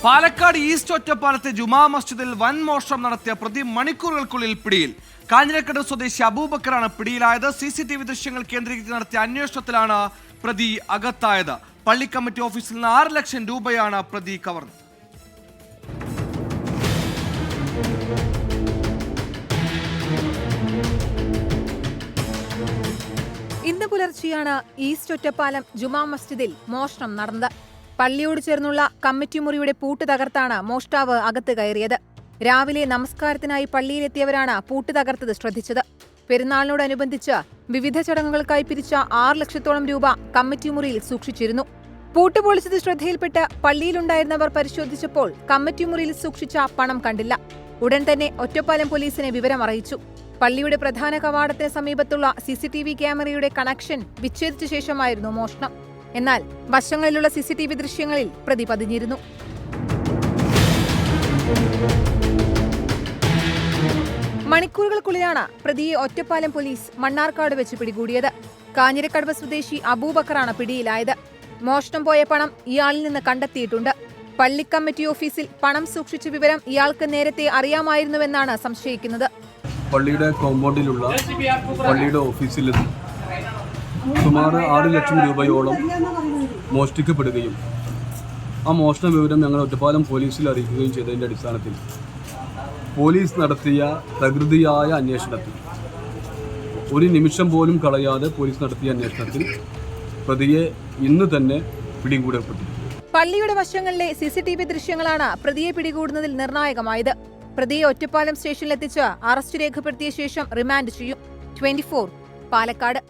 Palakkad east ഒറ്റപ്പാലത്തെ ജുമാ മസ്ജിദിൽ വൻ മോഷണം നടത്തിയ പ്രതി മണിക്കൂറുകൾക്കുള്ളിൽ പിടിയിൽ. കാഞ്ഞിരക്കട സ്വദേശി അബൂബക്കറാണ് പിടിയിലായത്. CCTV ദൃശ്യങ്ങൾ കേന്ദ്രീകരിച്ച് നടത്തിയ അന്വേഷണത്തിലാണ് പ്രതി അകത്തായത്. പള്ളി കമ്മിറ്റി ഓഫീസിൽ നിന്ന് 6 ലക്ഷം രൂപയാണ് പ്രതി കവർന്നത്. ഇന്ന് പുലർച്ചെയാണ് ഈസ്റ്റ് ഒറ്റപ്പാലം ജുമാ മസ്ജിദിൽ മോഷണം നടന്നത്. പള്ളിയോട് ചേർന്നുള്ള കമ്മിറ്റി മുറിയുടെ പൂട്ട് തകർത്താണ് മോഷ്ടാവ് അകത്ത് കയറിയത്. രാവിലെ നമസ്കാരത്തിനായി പള്ളിയിലെത്തിയവരാണ് പൂട്ട് തകർത്തത് ശ്രദ്ധിച്ചത്. പെരുന്നാളിനോടനുബന്ധിച്ച് വിവിധ ചടങ്ങുകൾക്കായി പിരിച്ച 6 ലക്ഷത്തോളം രൂപ കമ്മിറ്റി മുറിയിൽ സൂക്ഷിച്ചിരുന്നു. പൂട്ട് പൊളിച്ചത് ശ്രദ്ധയിൽപ്പെട്ട് പള്ളിയിലുണ്ടായിരുന്നവർ പരിശോധിച്ചപ്പോൾ കമ്മിറ്റി മുറിയിൽ സൂക്ഷിച്ച പണം കണ്ടില്ല. ഉടൻ തന്നെ ഒറ്റപ്പാലം പോലീസിനെ വിവരം അറിയിച്ചു. പള്ളിയുടെ പ്രധാന കവാടത്തിന് സമീപത്തുള്ള CCTV ക്യാമറയുടെ കണക്ഷൻ വിച്ഛേദിച്ച ശേഷമായിരുന്നു മോഷണം. എന്നാൽ വശങ്ങളിലുള്ള CCTV ദൃശ്യങ്ങളിൽ പ്രതി പതിഞ്ഞിരുന്നു. മണിക്കൂറുകൾക്കുള്ളിലാണ് പ്രതിയെ ഒറ്റപ്പാലം പോലീസ് മണ്ണാർക്കാട് വെച്ച് പിടികൂടിയത്. കാഞ്ഞിരക്കടവ് സ്വദേശി അബൂബക്കറാണ് പിടിയിലായത്. മോഷണം പോയ പണം ഇയാളിൽ നിന്ന് കണ്ടെത്തിയിട്ടുണ്ട്. പള്ളി കമ്മിറ്റി ഓഫീസിൽ പണം സൂക്ഷിച്ച വിവരം ഇയാൾക്ക് നേരത്തെ അറിയാമായിരുന്നുവെന്നാണ് സംശയിക്കുന്നത്. പള്ളിയുടെ കോമ്പൗണ്ടിലുള്ള പള്ളിയുടെ ഓഫീസിൽ സുമാർ 6 ലക്ഷം രൂപയോളം മോഷ്ടിക്കപ്പെടുകയും ആ മോഷണ വിവരം ഞങ്ങൾ ഒറ്റപ്പാലം പോലീസിൽ അറിയിക്കുകയും ചെയ്തതിൻ്റെ അടിസ്ഥാനത്തിൽ പോലീസ് നടത്തിയ പ്രകൃതിയായ അന്വേഷണത്തിൽ, ഒരു നിമിഷം പോലും കളയാതെ പോലീസ് നടത്തിയ അന്വേഷണത്തിൽ പ്രതിയെ ഇന്ന് തന്നെ പിടികൂടപ്പെട്ടു. പള്ളിയുടെ വശങ്ങളിലെ CCTV ദൃശ്യങ്ങളാണ് പ്രതിയെ പിടികൂടുന്നതിൽ നിർണായകമായത്. പ്രതിയെ ഒറ്റപ്പാലം സ്റ്റേഷനിലെത്തിച്ച് അറസ്റ്റ് രേഖപ്പെടുത്തിയ ശേഷം റിമാൻഡ് ചെയ്യും. 24 പാലക്കാട്.